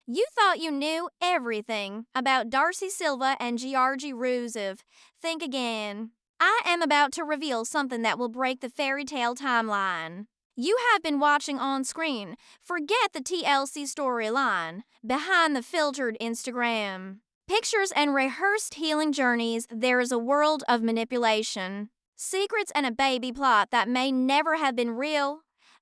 You thought you knew everything about Darcey Silva and Georgi Rusev. Think again. I am about to reveal something that will break the fairy tale timeline. You have been watching on screen. Forget the TLC storyline. Behind the filtered Instagram pictures and rehearsed healing journeys, there is a world of manipulation, secrets, and a baby plot that may never have been real.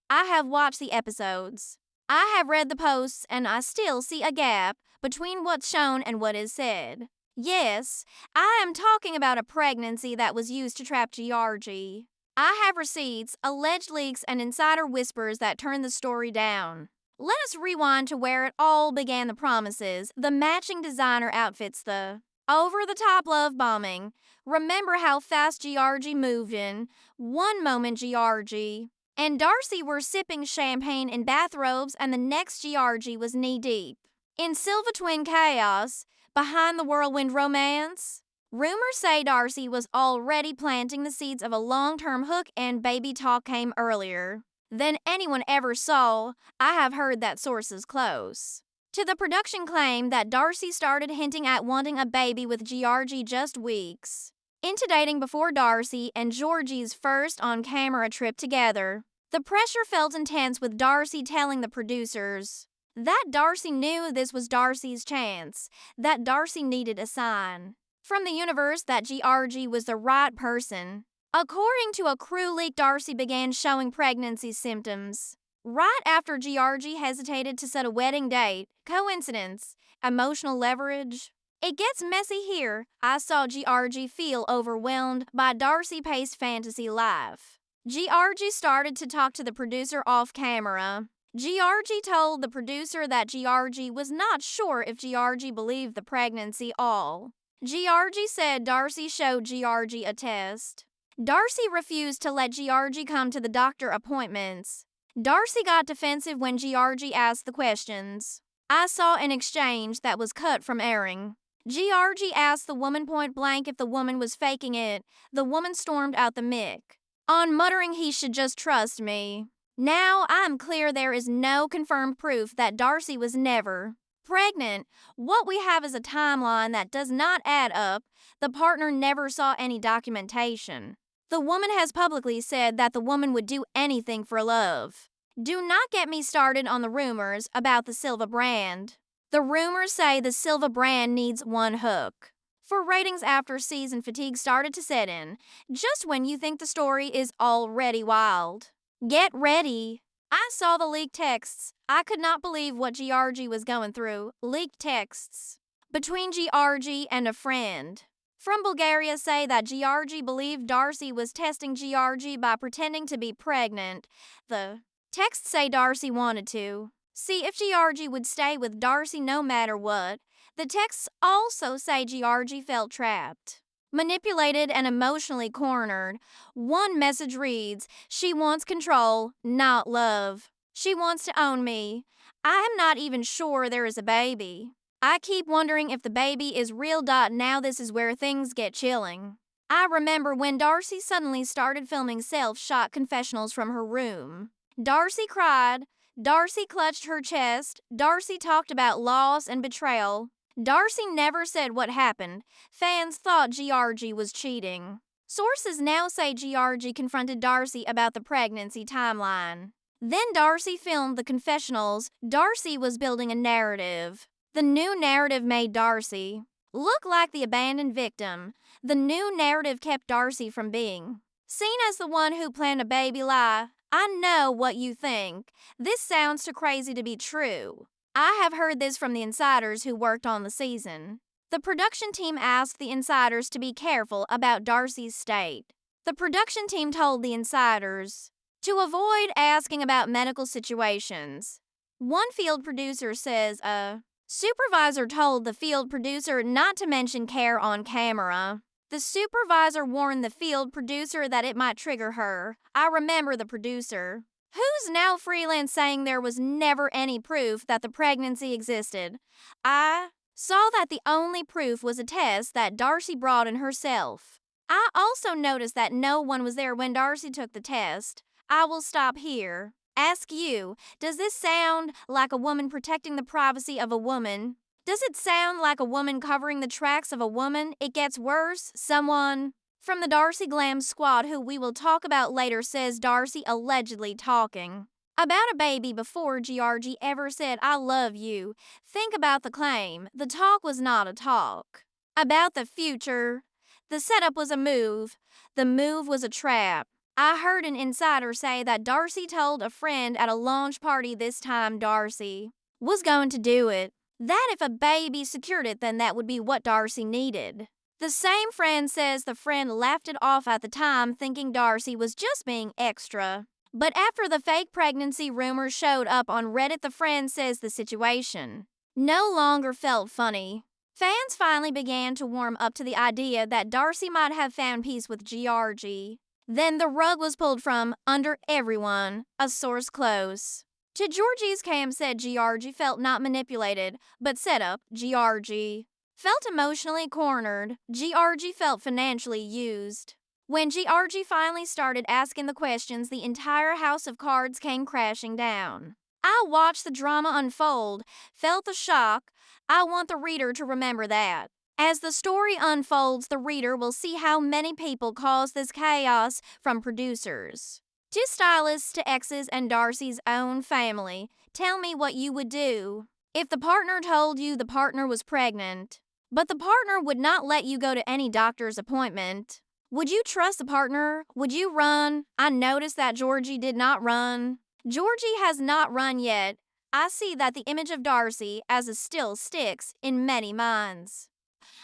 I have watched the episodes. I have read the posts, and I still see a gap between what's shown and what is said. Yes, I am talking about a pregnancy that was used to trap Georgi. I have receipts, alleged leaks, and insider whispers that turn the story down. Let us rewind to where it all began: the promises, the matching designer outfits, the over-the-top love bombing. Remember how fast Georgi moved in. One moment Georgi and Darcey were sipping champagne in bathrobes, and the next Georgi was knee-deep in Silva twin chaos, behind the whirlwind romance. Rumors say Darcey was already planting the seeds of a long-term hook, and baby talk came earlier than anyone ever saw. I have heard that sources close to the production claim that Darcey started hinting at wanting a baby with Georgi just weeks into dating before Darcey and Georgi's first on-camera trip together. The pressure felt intense, with Darcey telling the producers that Darcey knew this was Darcey's chance, that Darcey needed a sign from the universe that Georgi was the right person. According to a crew leak, Darcey began showing pregnancy symptoms right after Georgi hesitated to set a wedding date. Coincidence? Emotional leverage? It gets messy here. I saw Georgi feel overwhelmed by Darcey-paced fantasy life. Georgi started to talk to the producer off camera. Georgi told the producer that Georgi was not sure if Georgi believed the pregnancy all. Georgi said Darcey showed Georgi a test. Darcey refused to let Georgi come to the doctor appointments. Darcey got defensive when Georgi asked the questions. I saw an exchange that was cut from airing. Georgi asked the woman point blank if the woman was faking it. The woman stormed out the mic on, muttering he should just trust me. Now I'm clear there is no confirmed proof that Darcey was never pregnant. What we have is a timeline that does not add up. The partner never saw any documentation. The woman has publicly said that the woman would do anything for love. Do not get me started on the rumors about the Silva brand. The rumors say the Silva brand needs one hook for ratings after season fatigue started to set in, just when you think the story is already wild. Get ready. I saw the leaked texts. I could not believe what Georgi was going through. Leaked texts between Georgi and a friend from Bulgaria say that Georgi believed Darcey was testing Georgi by pretending to be pregnant. The texts say Darcey wanted to see if Georgi would stay with Darcey no matter what. The texts also say Georgi felt trapped, manipulated, and emotionally cornered. One message reads, "She wants control, not love. She wants to own me. I am not even sure there is a baby. I keep wondering if the baby is real. Now this is where things get chilling. I remember when Darcey suddenly started filming self-shot confessionals from her room. Darcey cried. Darcey clutched her chest. Darcey talked about loss and betrayal. Darcey never said what happened. Fans thought Georgi was cheating. Sources now say Georgi confronted Darcey about the pregnancy timeline. Then Darcey filmed the confessionals. Darcey was building a narrative. The new narrative made Darcey look like the abandoned victim. The new narrative kept Darcey from being seen as the one who planned a baby lie. I know what you think. This sounds too crazy to be true. I have heard this from the insiders who worked on the season. The production team asked the insiders to be careful about Darcey's state. The production team told the insiders to avoid asking about medical situations. One field producer says a supervisor told the field producer not to mention care on camera. The supervisor warned the field producer that it might trigger her. I remember the producer, who's now freelance, saying there was never any proof that the pregnancy existed. I saw that the only proof was a test that Darcey brought in herself. I also noticed that no one was there when Darcey took the test. I will stop here. Ask you, does this sound like a woman protecting the privacy of a woman? Does it sound like a woman covering the tracks of a woman? It gets worse. Someone from the Darcey Glam squad, who we will talk about later, says Darcey allegedly talking about a baby before Georgi ever said, "I love you." Think about the claim. The talk was not a talk about the future. The setup was a move. The move was a trap. I heard an insider say that Darcey told a friend at a launch party this time Darcey was going to do it. That if a baby secured it, then that would be what Darcey needed. The same friend says the friend laughed it off at the time, thinking Darcey was just being extra. But after the fake pregnancy rumors showed up on Reddit, the friend says the situation no longer felt funny. Fans finally began to warm up to the idea that Darcey might have found peace with Georgi. Then the rug was pulled from under everyone, a source close to Georgi's camp said Georgi felt not manipulated, but set up. Georgi felt emotionally cornered. Georgi felt financially used. When Georgi finally started asking the questions, the entire house of cards came crashing down. I watched the drama unfold, felt the shock. I want the reader to remember that. As the story unfolds, the reader will see how many people caused this chaos, from producers to stylists to exes and Darcey's own family. Tell me what you would do if the partner told you the partner was pregnant, but the partner would not let you go to any doctor's appointment. Would you trust the partner? Would you run? I noticed that Georgi did not run. Georgi has not run yet. I see that the image of Darcey as a still sticks in many minds.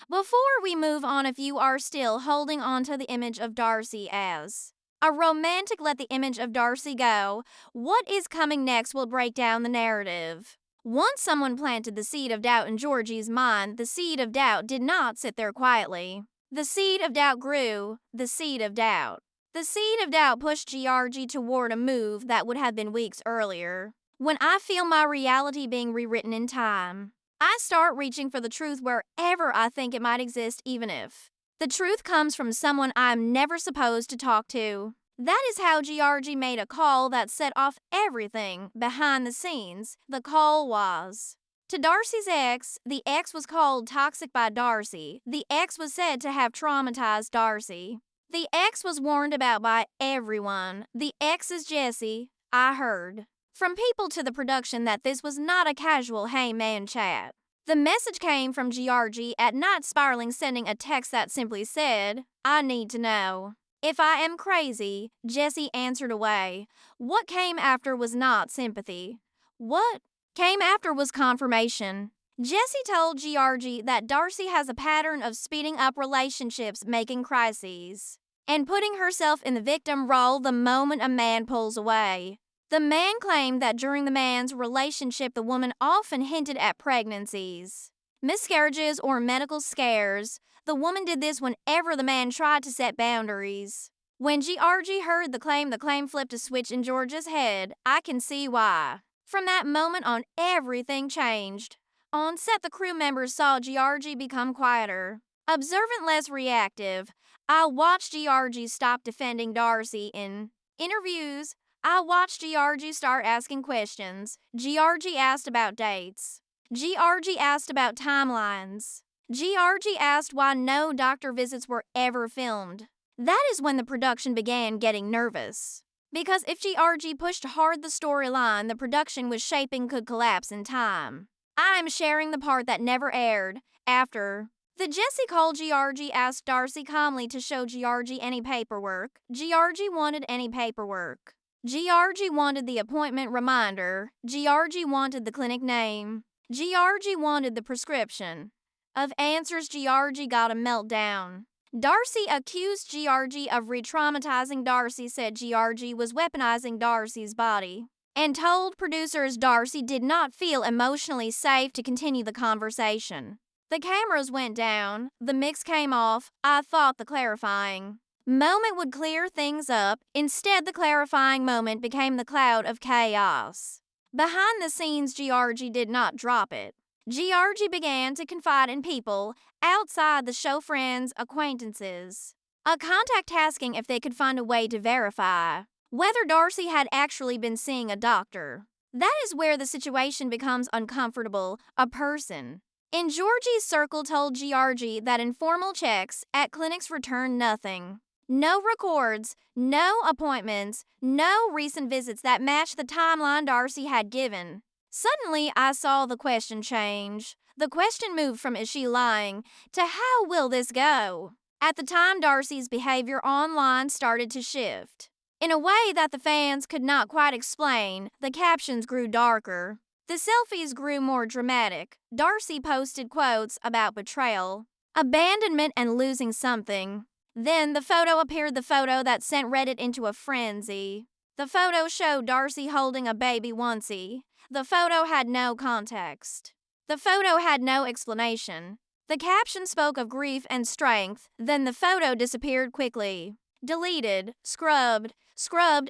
Before we move on, if you are still holding on to the image of Darcey as a romantic, let the image of Darcey go. What is coming next will break down the narrative. Once someone planted the seed of doubt in Georgi's mind, the seed of doubt did not sit there quietly. The seed of doubt grew. The seed of doubt. The seed of doubt pushed Georgi toward a move that would have been weeks earlier. When I feel my reality being rewritten in time, I start reaching for the truth wherever I think it might exist, even if the truth comes from someone I'm never supposed to talk to. That is how Georgi made a call that set off everything behind the scenes. The call was to Darcey's ex. The ex was called toxic by Darcey. The ex was said to have traumatized Darcey. The ex was warned about by everyone. The ex is Jesse. I heard from people to the production that this was not a casual "hey man" chat. The message came from Georgi at night, spiraling, sending a text that simply said, "I need to know if I am crazy." Jesse answered away. What came after was not sympathy. What came after was confirmation. Jesse told Georgi that Darcey has a pattern of speeding up relationships, making crises, and putting herself in the victim role the moment a man pulls away. The man claimed that during the man's relationship, the woman often hinted at pregnancies, miscarriages, or medical scares. The woman did this whenever the man tried to set boundaries. When Georgi heard the claim flipped a switch in Georgia's head. I can see why. From that moment on, everything changed. On set, the crew members saw Georgi become quieter, observant, less reactive. I watched Georgi stop defending Darcey in interviews. I watched Georgi start asking questions. Georgi asked about dates. Georgi asked about timelines. Georgi asked why no doctor visits were ever filmed. That is when the production began getting nervous. Because if Georgi pushed hard, the storyline the production was shaping could collapse in time. I am sharing the part that never aired. After the Jesse call, Georgi asked Darcey calmly to show Georgi any paperwork. Georgi wanted any paperwork. Georgi wanted the appointment reminder. Georgi wanted the clinic name. Georgi wanted the prescription. Of answers, Georgi got a meltdown. Darcey accused Georgi of re-traumatizing Darcey, said Georgi was weaponizing Darcey's body, and told producers Darcey did not feel emotionally safe to continue the conversation. The cameras went down. The mix came off. I thought the clarifying moment would clear things up. Instead, the clarifying moment became the cloud of chaos. Behind the scenes, Georgi did not drop it. Georgi began to confide in people outside the show, friends, acquaintances. A contact asking if they could find a way to verify whether Darcey had actually been seeing a doctor. That is where the situation becomes uncomfortable. A person in Georgie's circle told Georgi that informal checks at clinics returned nothing. No records, no appointments, no recent visits that matched the timeline Darcey had given. Suddenly, I saw the question change. The question moved from "is she lying" to "how will this go?" At the time, Darcey's behavior online started to shift. In a way that the fans could not quite explain, the captions grew darker. The selfies grew more dramatic. Darcey posted quotes about betrayal, abandonment, and losing something. Then the photo appeared, the photo that sent Reddit into a frenzy. The photo showed Darcey holding a baby onesie. The photo had no context. The photo had no explanation. The caption spoke of grief and strength, then the photo disappeared quickly. Deleted, scrubbed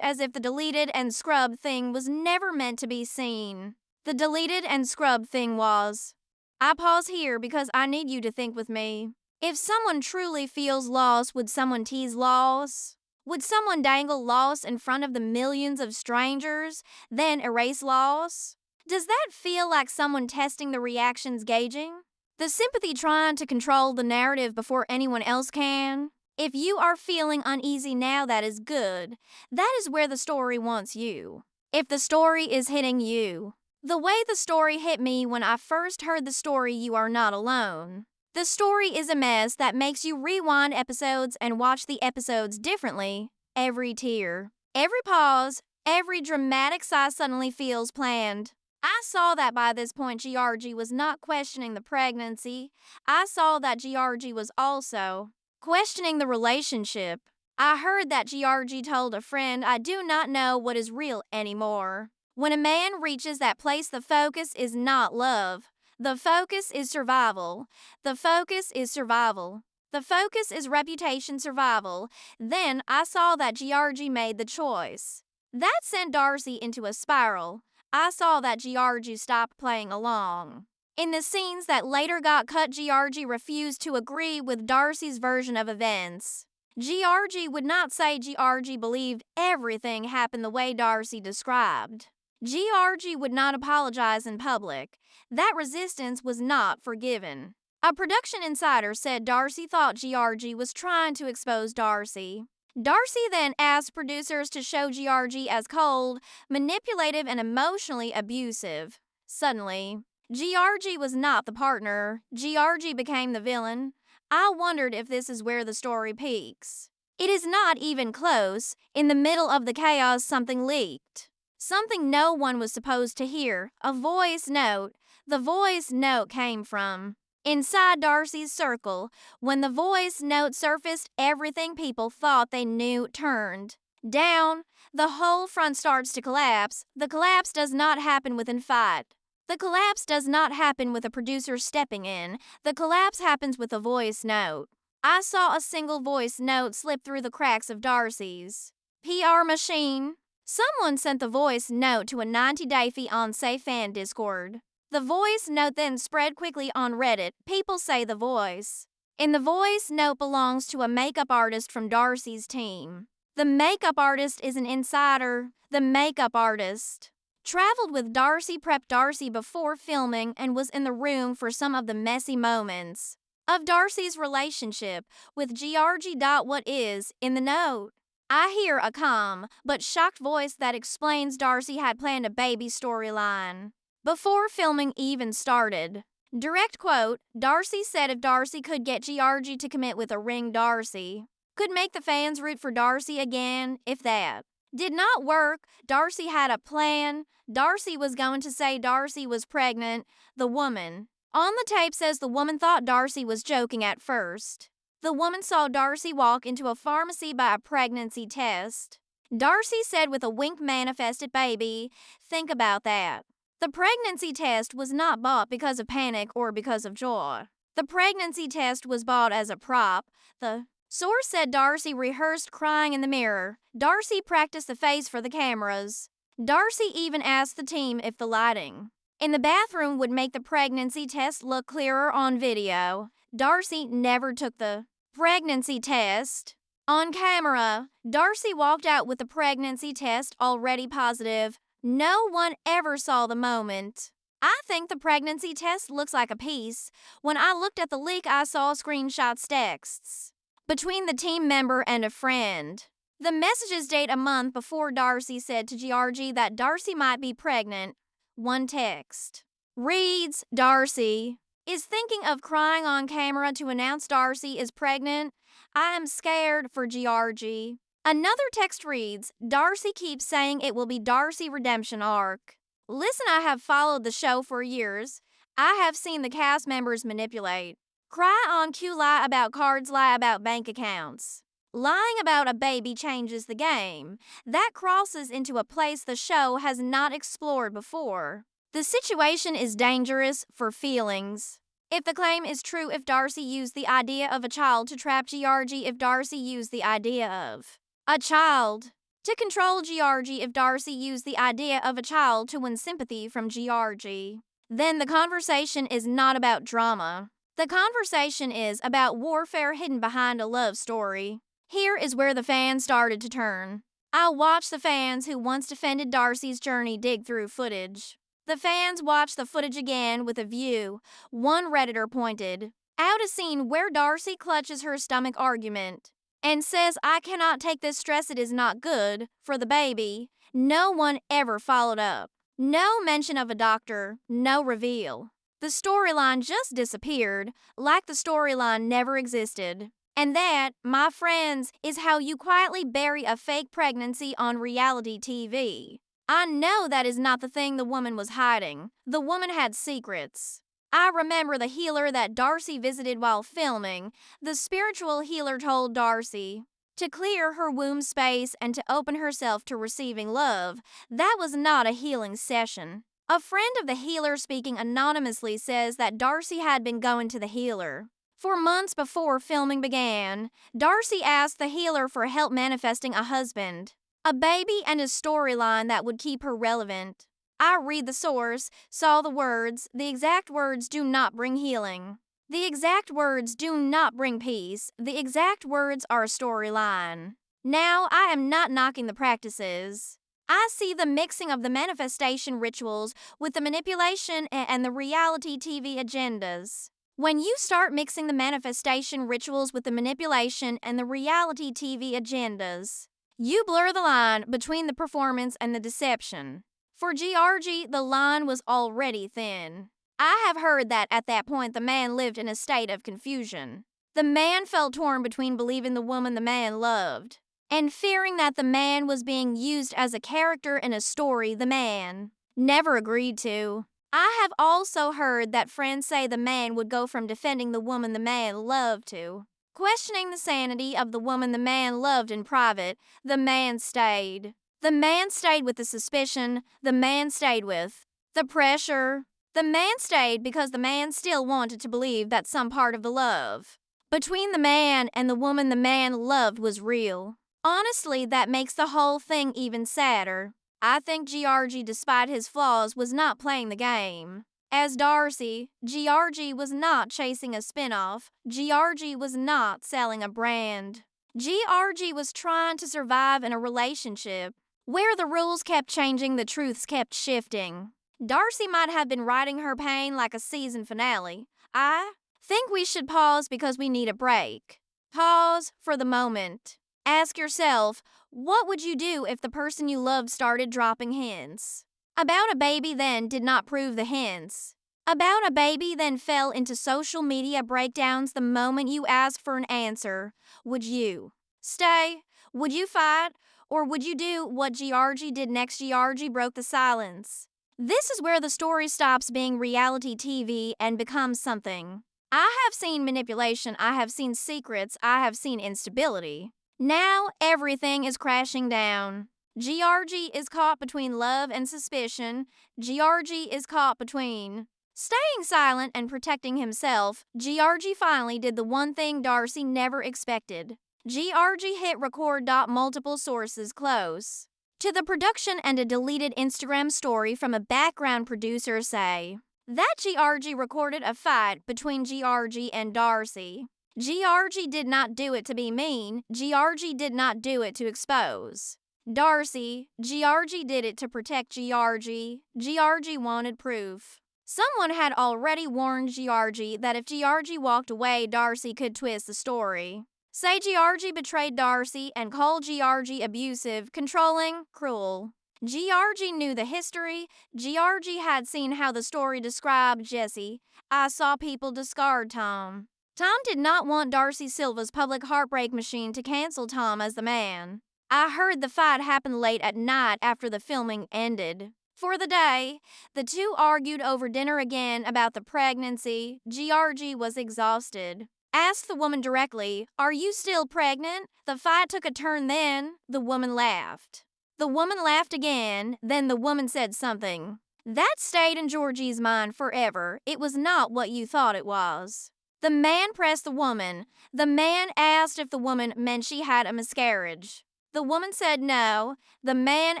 as if the deleted and scrubbed thing was never meant to be seen. The deleted and scrubbed thing was. I pause here because I need you to think with me. If someone truly feels lost, would someone tease loss? Would someone dangle loss in front of the millions of strangers, then erase loss? Does that feel like someone testing the reactions, gauging the sympathy, trying to control the narrative before anyone else can? If you are feeling uneasy now, that is good. That is where the story wants you. If the story is hitting you, the way the story hit me when I first heard the story, you are not alone. The story is a mess that makes you rewind episodes and watch the episodes differently. Every tear, every pause, every dramatic sigh suddenly feels planned. I saw that by this point Georgi was not questioning the pregnancy. I saw that Georgi was also questioning the relationship. I heard that Georgi told a friend, "I do not know what is real anymore." When a man reaches that place, the focus is not love. The focus is survival. The focus is survival. The focus is reputation survival. Then I saw that Georgi made the choice. That sent Darcey into a spiral. I saw that Georgi stopped playing along. In the scenes that later got cut, Georgi refused to agree with Darcey's version of events. Georgi would not say Georgi believed everything happened the way Darcey described. Georgi would not apologize in public. That resistance was not forgiven. A production insider said Darcey thought Georgi was trying to expose Darcey. Darcey then asked producers to show Georgi as cold, manipulative, and emotionally abusive. Suddenly, Georgi was not the partner. Georgi became the villain. I wondered if this is where the story peaks. It is not even close. In the middle of the chaos, something leaked. Something no one was supposed to hear. A voice note. The voice note came from inside Darcey's circle. When the voice note surfaced, everything people thought they knew turned down. The whole front starts to collapse. The collapse does not happen within fight. The collapse does not happen with a producer stepping in. The collapse happens with a voice note. I saw a single voice note slip through the cracks of Darcey's PR machine. Someone sent the voice note to a 90-day Fiancé fan Discord. The voice note then spread quickly on Reddit. People say the voice in the voice note belongs to a makeup artist from Darcey's team. The makeup artist is an insider. The makeup artist traveled with Darcey, prepped Darcey before filming, and was in the room for some of the messy moments of Darcey's relationship with Georgi. What is in the note? I hear a calm but shocked voice that explains Darcey had planned a baby storyline before filming even started. Direct quote, Darcey said if Darcey could get Georgi to commit with a ring, Darcey could make the fans root for Darcey again. If that did not work, Darcey had a plan. Darcey was going to say Darcey was pregnant. The woman on the tape says the woman thought Darcey was joking at first. The woman saw Darcey walk into a pharmacy by a pregnancy test. Darcey said with a wink, manifested baby. Think about that. The pregnancy test was not bought because of panic or because of joy. The pregnancy test was bought as a prop. The source said Darcey rehearsed crying in the mirror. Darcey practiced the face for the cameras. Darcey even asked the team if the lighting in the bathroom would make the pregnancy test look clearer on video. Darcey never took the pregnancy test. On camera, Darcey walked out with the pregnancy test already positive. No one ever saw the moment. I think the pregnancy test looks like a piece. When I looked at the leak, I saw screenshots texts between the team member and a friend. The messages date a month before Darcey said to Georgi that Darcey might be pregnant. One text reads, Darcey is thinking of crying on camera to announce Darcey is pregnant. I am scared for Georgi. Another text reads, Darcey keeps saying it will be Darcey redemption arc. Listen, I have followed the show for years. I have seen the cast members manipulate. Cry on cue, lie about cards, lie about bank accounts. Lying about a baby changes the game. That crosses into a place the show has not explored before. The situation is dangerous for feelings. If the claim is true, if Darcey used the idea of a child to trap Georgi, if Darcey used the idea of a child to control Georgi, if Darcey used the idea of a child to win sympathy from Georgi, then the conversation is not about drama. The conversation is about warfare hidden behind a love story. Here is where the fans started to turn. I watched the fans who once defended Darcey's journey dig through footage. The fans watched the footage again with a view. One Redditor pointed out a scene where Darcey clutches her stomach argument and says, I cannot take this stress, it is not good for the baby. No one ever followed up. No mention of a doctor, no reveal. The storyline just disappeared, like the storyline never existed. And that, my friends, is how you quietly bury a fake pregnancy on reality TV. I know that is not the thing the woman was hiding. The woman had secrets. I remember the healer that Darcey visited while filming. The spiritual healer told Darcey to clear her womb space and to open herself to receiving love. That was not a healing session. A friend of the healer, speaking anonymously, says that Darcey had been going to the healer for months before filming began. Darcey asked the healer for help manifesting a husband, a baby, and a storyline that would keep her relevant. I read the source, saw the words. The exact words do not bring healing. The exact words do not bring peace. The exact words are a storyline. Now, I am not knocking the practices. I see the mixing of the manifestation rituals with the manipulation and the reality TV agendas. When you start mixing the manifestation rituals with the manipulation and the reality TV agendas, you blur the line between the performance and the deception. For Georgi, the line was already thin. I have heard that at that point the man lived in a state of confusion. The man felt torn between believing the woman the man loved and fearing that the man was being used as a character in a story the man never agreed to. I have also heard that friends say the man would go from defending the woman the man loved to questioning the sanity of the woman the man loved in private. The man stayed. The man stayed with the suspicion. The man stayed with the pressure. The man stayed because the man still wanted to believe that some part of the love between the man and the woman the man loved was real. Honestly, that makes the whole thing even sadder. I think Georgi, despite his flaws, was not playing the game. As Darcey, Georgi was not chasing a spinoff. Georgi was not selling a brand. Georgi was trying to survive in a relationship where the rules kept changing, the truths kept shifting. Darcey might have been writing her pain like a season finale. I think we should pause because we need a break. Pause for the moment. Ask yourself, what would you do if the person you loved started dropping hints about a baby, then did not prove the hints about a baby, then fell into social media breakdowns the moment you asked for an answer? Would you stay? Would you fight? Or would you do what Georgi did next? Georgi broke the silence. This is where the story stops being reality TV and becomes something. I have seen manipulation, I have seen secrets, I have seen instability. Now everything is crashing down. Georgi is caught between love and suspicion. Georgi is caught between staying silent and protecting himself. Georgi finally did the one thing Darcey never expected. Georgi hit record. Multiple sources close to the production and a deleted Instagram story from a background producer say that Georgi recorded a fight between Georgi and Darcey. Georgi did not do it to be mean. Georgi did not do it to expose Darcey. Georgi did it to protect Georgi. Georgi wanted proof. Someone had already warned Georgi that if Georgi walked away, Darcey could twist the story. Say Georgi betrayed Darcey and called Georgi abusive, controlling, cruel. Georgi knew the history. Georgi had seen how the story described Jesse. I saw people discard Tom. Tom did not want Darcey Silva's public heartbreak machine to cancel Tom as the man. I heard the fight happened late at night after the filming ended. For the day, the two argued over dinner again about the pregnancy. Georgi was exhausted. Asked the woman directly, "Are you still pregnant?" The fight took a turn then. The woman laughed. The woman laughed again. Then the woman said something that stayed in Georgie's mind forever. It was not what you thought it was. The man pressed the woman. The man asked if the woman meant she had a miscarriage. The woman said no. The man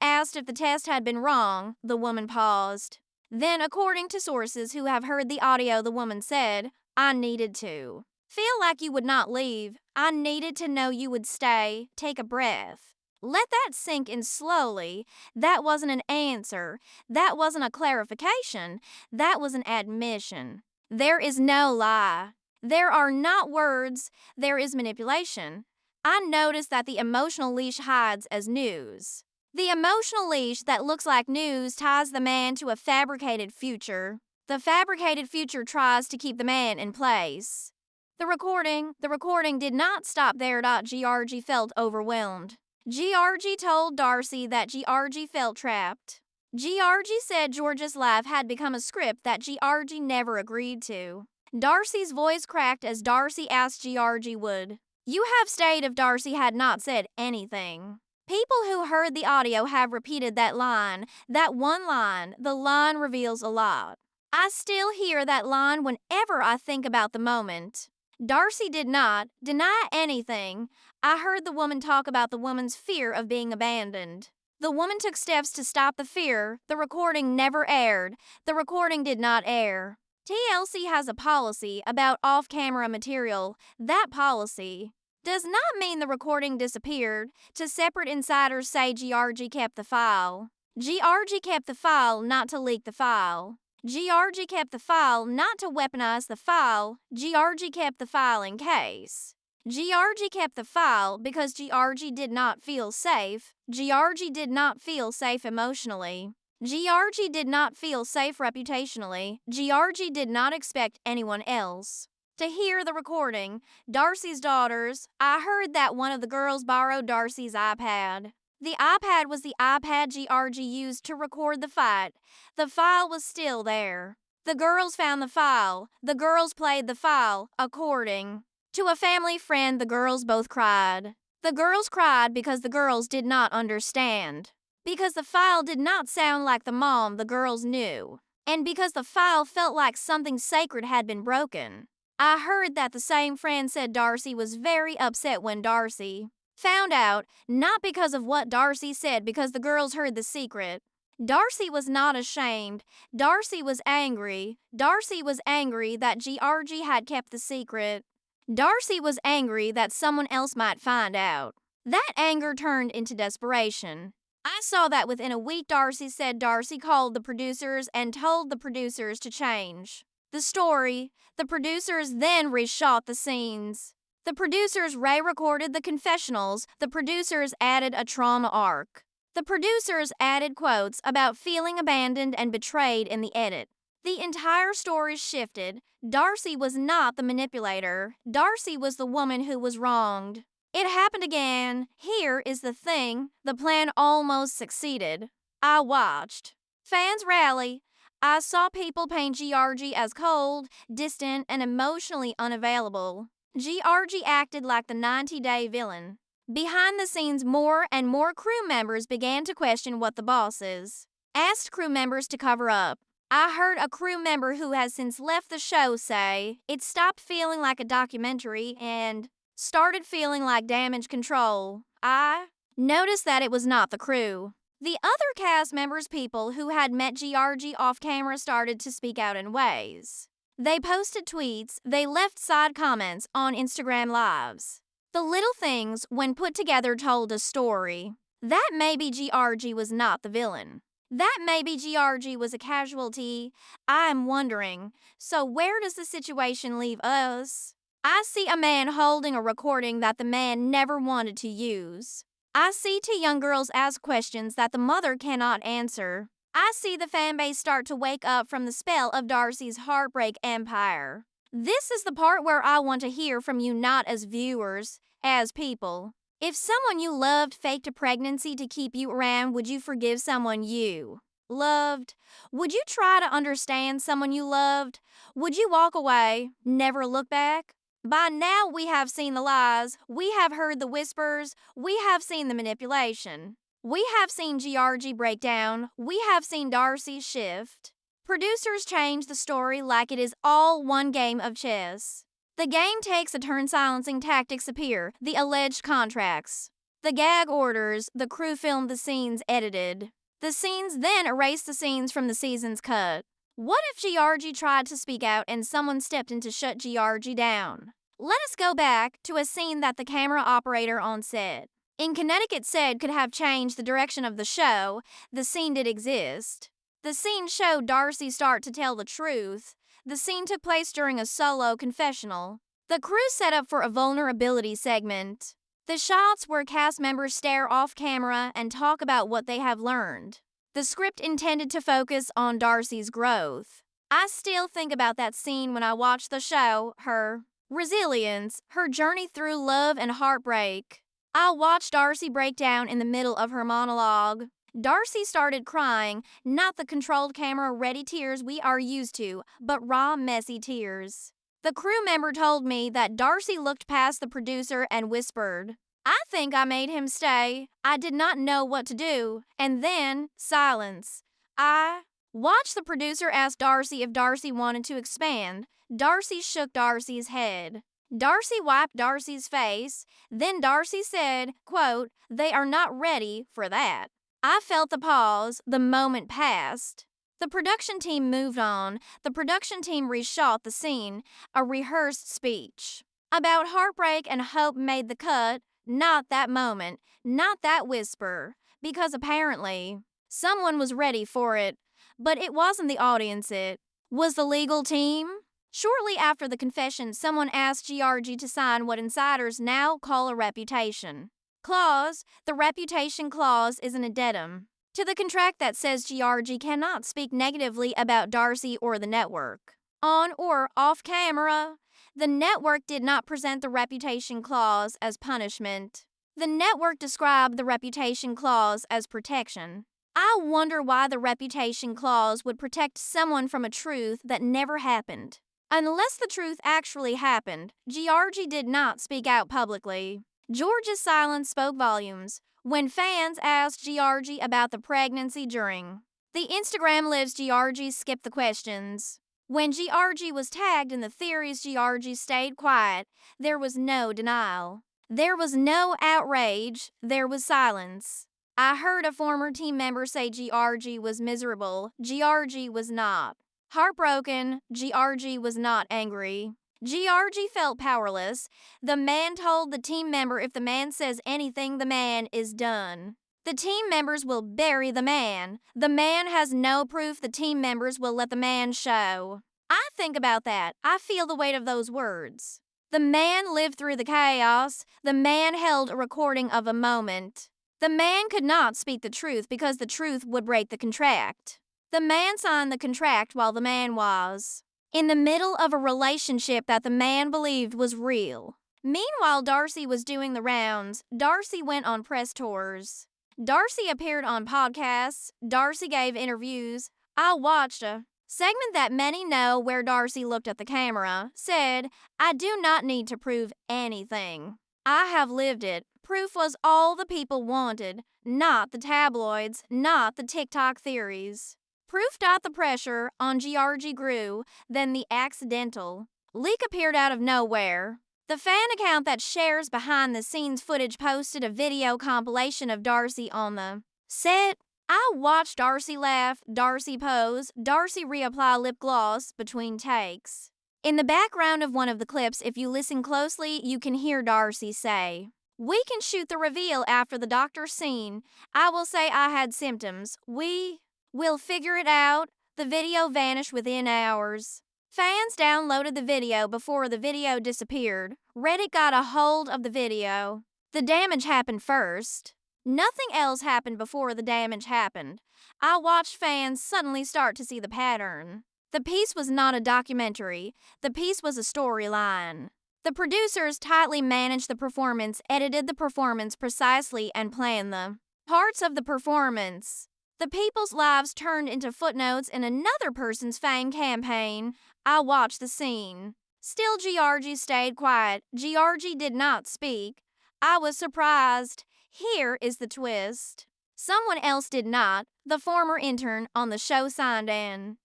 asked if the test had been wrong. The woman paused. Then, according to sources who have heard the audio, the woman said, "I needed to feel like you would not leave. I needed to know you would stay. Take a breath." Let that sink in slowly. That wasn't an answer. That wasn't a clarification. That was an admission. There is no lie. There are not words. There is manipulation. I noticed that the emotional leash hides as news. The emotional leash that looks like news ties the man to a fabricated future. The fabricated future tries to keep the man in place. The recording did not stop there. Georgi felt overwhelmed. Georgi told Darcey that Georgi felt trapped. Georgi said Georgia's life had become a script that Georgi never agreed to. Darcey's voice cracked as Darcey asked Georgi would you have stayed if Darcey had not said anything. People who heard the audio have repeated that line, that one line. The line reveals a lot. I still hear that line whenever I think about the moment. Darcey did not deny anything. I heard the woman talk about the woman's fear of being abandoned. The woman took steps to stop the fear. The recording never aired. The recording did not air. TLC has a policy about off-camera material. That policy does not mean the recording disappeared. To separate insiders say Georgi kept the file. Georgi kept the file not to leak the file. Georgi kept the file not to weaponize the file. Georgi kept the file in case. Georgi kept the file because Georgi did not feel safe. Georgi did not feel safe emotionally. Georgi did not feel safe reputationally. Georgi did not expect anyone else to hear the recording. Darcey's daughters. I heard that one of the girls borrowed Darcey's iPad. The iPad was the iPad Georgi used to record the fight. The file was still there. The girls found the file. The girls played the file. According to a family friend, the girls both cried. The girls cried because the girls did not understand. Because the file did not sound like the mom the girls knew. And because the file felt like something sacred had been broken. I heard that the same friend said Darcey was very upset when Darcey found out, not because of what Darcey said, because the girls heard the secret. Darcey was not ashamed. Darcey was angry. Darcey was angry that Georgi had kept the secret. Darcey was angry that someone else might find out. That anger turned into desperation. I saw that within a week. Darcey said Darcey called the producers and told the producers to change the story. The producers then reshot the scenes. The producers re-recorded the confessionals. The producers added a trauma arc. The producers added quotes about feeling abandoned and betrayed in the edit. The entire story shifted. Darcey was not the manipulator. Darcey was the woman who was wronged. It happened again. Here is the thing. The plan almost succeeded. I watched fans rally. I saw people paint Georgi as cold, distant, and emotionally unavailable. Georgi acted like the 90-day villain. Behind the scenes, more and more crew members began to question what the boss is. Asked crew members to cover up. I heard a crew member who has since left the show say it stopped feeling like a documentary and started feeling like damage control. I noticed that it was not the crew. The other cast members, people who had met Georgi off camera, started to speak out in ways They posted tweets, they left side comments on Instagram Lives. The little things, when put together, told a story. That maybe Georgi was not the villain. That maybe Georgi was a casualty. I am wondering, so where does the situation leave us? I see a man holding a recording that the man never wanted to use. I see two young girls ask questions that the mother cannot answer. I see the fanbase start to wake up from the spell of Darcey's heartbreak empire. This is the part where I want to hear from you, not as viewers, as people. If someone you loved faked a pregnancy to keep you around, would you forgive someone you loved? Would you try to understand someone you loved? Would you walk away, never look back? By now, we have seen the lies, we have heard the whispers, we have seen the manipulation. We have seen Georgi break down, we have seen Darcey shift. Producers change the story like it is all one game of chess. The game takes a turn, silencing tactics appear, the alleged contracts, the gag orders, the crew filmed the scenes edited. The scenes then erase the scenes from the season's cut. What if Georgi tried to speak out and someone stepped in to shut Georgi down? Let us go back to a scene that the camera operator on set in Connecticut said could have changed the direction of the show. The scene did exist. The scene showed Darcey start to tell the truth. The scene took place during a solo confessional. The crew set up for a vulnerability segment. The shots where cast members stare off camera and talk about what they have learned. The script intended to focus on Darcey's growth. I still think about that scene when I watch the show, her resilience, her journey through love and heartbreak. I watched Darcey break down in the middle of her monologue. Darcey started crying, not the controlled camera-ready tears we are used to, but raw, messy tears. The crew member told me that Darcey looked past the producer and whispered, "I think I made him stay. I did not know what to do." And then, silence. I watched the producer ask Darcey if Darcey wanted to expand. Darcey shook Darcey's head. Darcey wiped Darcey's face. Then Darcey said, quote, "They are not ready for that." I felt the pause, the moment passed. The production team moved on. The production team reshot the scene, a rehearsed speech about heartbreak and hope made the cut, not that moment, not that whisper, because apparently someone was ready for it, but it wasn't the audience, it was the legal team. Shortly after the confession, someone asked Georgi to sign what insiders now call a reputation clause. The reputation clause is an addendum to the contract that says Georgi cannot speak negatively about Darcey or the network, on or off camera. The network did not present the reputation clause as punishment. The network described the reputation clause as protection. I wonder why the reputation clause would protect someone from a truth that never happened. Unless the truth actually happened, Georgi did not speak out publicly. Georgia's silence spoke volumes. When fans asked Georgi about the pregnancy during the Instagram lives, Georgi skipped the questions. When Georgi was tagged in the theories, Georgi stayed quiet. There was no denial. There was no outrage. There was silence. I heard a former team member say Georgi was miserable. Georgi was not heartbroken. Georgi was not angry. Georgi felt powerless. The man told the team member if the man says anything, the man is done. The team members will bury the man. The man has no proof. The team members will let the man show. I think about that. I feel the weight of those words. The man lived through the chaos. The man held a recording of a moment. The man could not speak the truth because the truth would break the contract. The man signed the contract while the man was in the middle of a relationship that the man believed was real. Meanwhile, Darcey was doing the rounds. Darcey went on press tours. Darcey appeared on podcasts. Darcey gave interviews. I watched a segment that many know where Darcey looked at the camera, said, "I do not need to prove anything. I have lived it." Proof was all the people wanted, not the tabloids, not the TikTok theories. Proof. The pressure on Georgi grew, then the accidental leak appeared out of nowhere. The fan account that shares behind-the-scenes footage posted a video compilation of Darcey on the set I watched Darcey laugh, Darcey pose, Darcey reapply lip gloss between takes. In the background of one of the clips, if you listen closely, you can hear Darcey say, "We can shoot the reveal after the doctor's scene. I will say I had symptoms. We'll figure it out." The video vanished within hours. Fans downloaded the video before the video disappeared. Reddit got a hold of the video. The damage happened first. Nothing else happened before the damage happened. I watched fans suddenly start to see the pattern. The piece was not a documentary. The piece was a storyline. The producers tightly managed the performance, edited the performance precisely, and planned the parts of the performance. The people's lives turned into footnotes in another person's fame campaign. I watched the scene. Still, Georgi stayed quiet. Georgi did not speak. I was surprised. Here is the twist. Someone else did not. The former intern on the show signed in.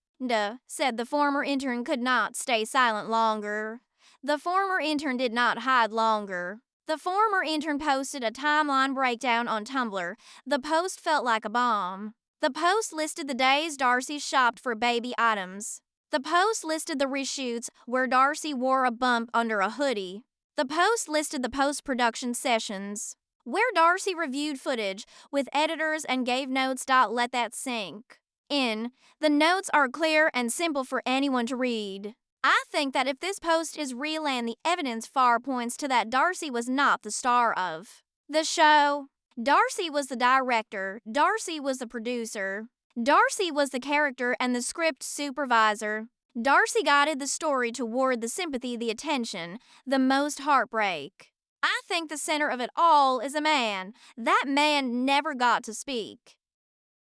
Said the former intern could not stay silent longer. The former intern did not hide longer. The former intern posted a timeline breakdown on Tumblr. The post felt like a bomb. The post listed the days Darcey shopped for baby items. The post listed the reshoots where Darcey wore a bump under a hoodie. The post listed the post-production sessions where Darcey reviewed footage with editors and gave notes. Let that sink in. The notes are clear and simple for anyone to read. I think that if this post is real and the evidence far points to that Darcey was not the star of the show. Darcey was the director. Darcey was the producer. Darcey was the character and the script supervisor. Darcey guided the story toward the sympathy, the attention, the most heartbreak. I think the center of it all is a man. That man never got to speak.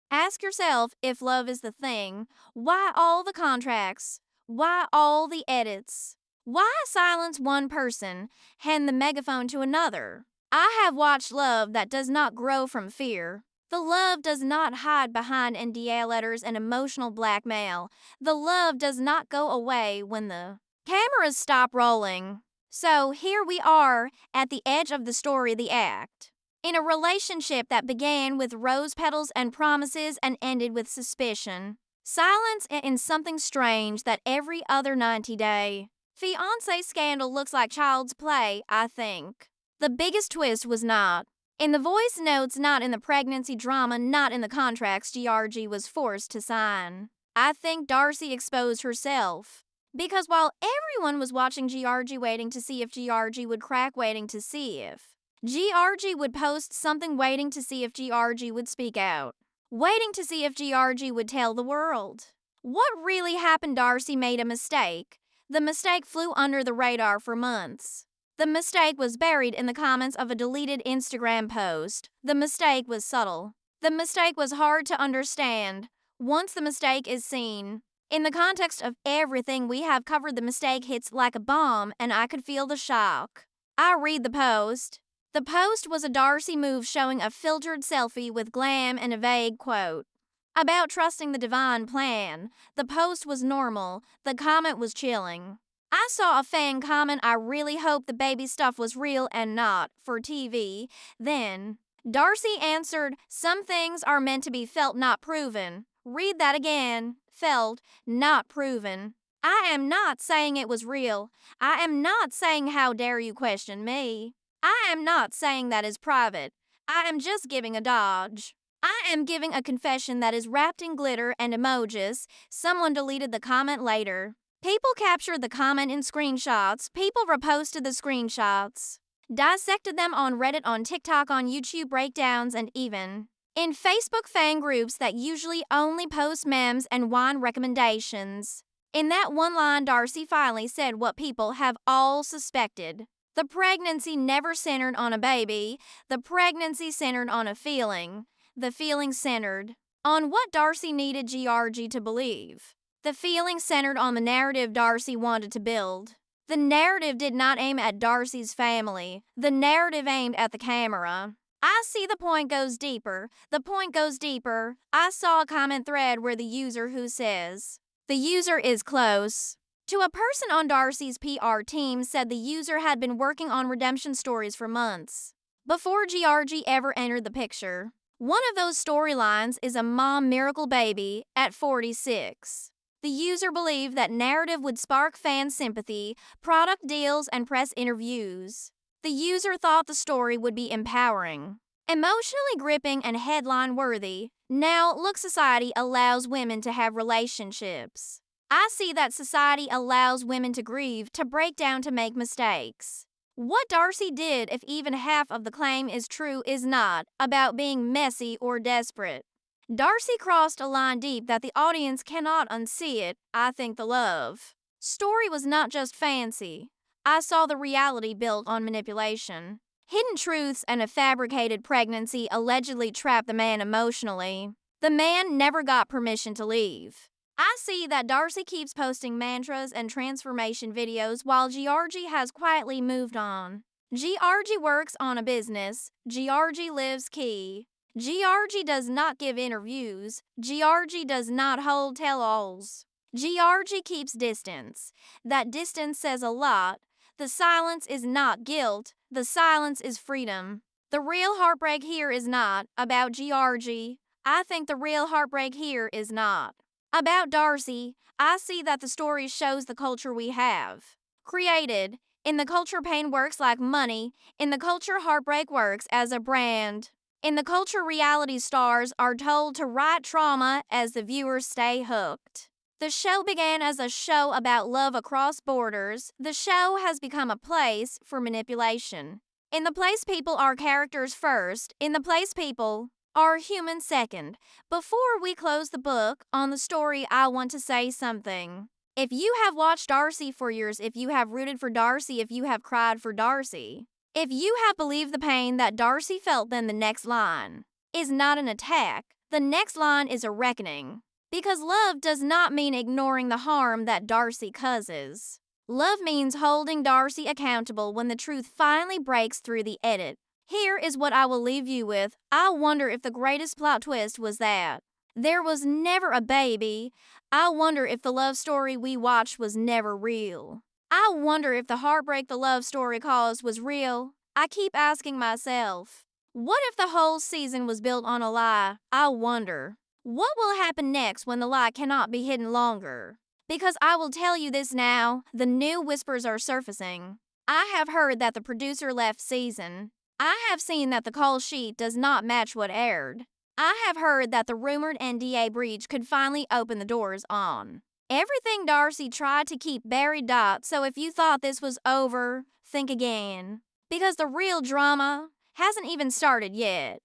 Ask yourself, if love is the thing, why all the contracts? Why all the edits? Why silence one person, hand the megaphone to another? I have watched love that does not grow from fear. The love does not hide behind NDA letters and emotional blackmail. The love does not go away when the cameras stop rolling. So here we are at the edge of the story, the act. In a relationship that began with rose petals and promises and ended with suspicion. Silence in something strange that every other 90-day Fiancé scandal looks like child's play, I think. The biggest twist was not in the voice notes, not in the pregnancy drama, not in the contracts Georgi was forced to sign. I think Darcey exposed herself. Because while everyone was watching Georgi, waiting to see if Georgi would crack, waiting to see if Georgi would post something, waiting to see if Georgi would speak out, waiting to see if Georgi would tell the world what really happened. Darcey made a mistake. The mistake flew under the radar for months. The mistake was buried in the comments of a deleted Instagram post. The mistake was subtle. The mistake was hard to understand. Once the mistake is seen, in the context of everything we have covered, the mistake hits like a bomb, and I could feel the shock. I read the post. The post was a Darcey move showing a filtered selfie with glam and a vague quote about trusting the divine plan. The post was normal. The comment was chilling. I saw a fan comment, "I really hope the baby stuff was real and not for TV." Then Darcey answered, "Some things are meant to be felt, not proven." Read that again. Felt, not proven. I am not saying it was real. I am not saying how dare you question me. I am not saying that is private. I am just giving a dodge. I am giving a confession that is wrapped in glitter and emojis. Someone deleted the comment later. People captured the comment in screenshots. People reposted the screenshots, dissected them on Reddit, on TikTok, on YouTube breakdowns, and even in Facebook fan groups that usually only post memes and wine recommendations. In that one line, Darcey finally said what people have all suspected. The pregnancy never centered on a baby. The pregnancy centered on a feeling. The feeling centered on what Darcey needed Georgi to believe. The feeling centered on the narrative Darcey wanted to build. The narrative did not aim at Darcey's family. The narrative aimed at the camera. I see the point goes deeper. The point goes deeper. I saw a comment thread where the user who says, "The user is close." To a person on Darcey's PR team said the user had been working on redemption stories for months before Georgi ever entered the picture. One of those storylines is a mom miracle baby at 46. The user believed that narrative would spark fan sympathy, product deals, and press interviews. The user thought the story would be empowering, emotionally gripping, and headline worthy. Now, look, society allows women to have relationships. I see that society allows women to grieve, to break down, to make mistakes. What Darcey did, if even half of the claim is true, is not about being messy or desperate. Darcey crossed a line deep that the audience cannot unsee it. I think the love story was not just fancy. I saw the reality built on manipulation. Hidden truths and a fabricated pregnancy allegedly trapped the man emotionally. The man never got permission to leave. I see that Darcey keeps posting mantras and transformation videos while Georgi has quietly moved on. Georgi works on a business. Georgi lives key. Georgi does not give interviews. Georgi does not hold tell-alls. Georgi keeps distance. That distance says a lot. The silence is not guilt. The silence is freedom. The real heartbreak here is not about Georgi. I think the real heartbreak here is not about Darcey. I see that the story shows the culture we have created. In the culture, pain works like money. In the culture, heartbreak works as a brand. In the culture, reality stars are told to write trauma as the viewers stay hooked. The show began as a show about love across borders. The show has become a place for manipulation. In the place, people are characters first. In the place, people are humans second. Before we close the book on the story, I want to say something. If you have watched Darcey for years, if you have rooted for Darcey, if you have cried for Darcey, if you have believed the pain that Darcey felt, then the next line is not an attack. The next line is a reckoning. Because love does not mean ignoring the harm that Darcey causes. Love means holding Darcey accountable when the truth finally breaks through the edit. Here is what I will leave you with. I wonder if the greatest plot twist was that there was never a baby. I wonder if the love story we watched was never real. I wonder if the heartbreak the love story caused was real. I keep asking myself, what if the whole season was built on a lie? I wonder, what will happen next when the lie cannot be hidden longer? Because I will tell you this now, the new whispers are surfacing. I have heard that the producer left season. I have seen that the call sheet does not match what aired. I have heard that the rumored NDA breach could finally open the doors on everything Darcey tried to keep buried. So if you thought this was over, think again. Because the real drama hasn't even started yet.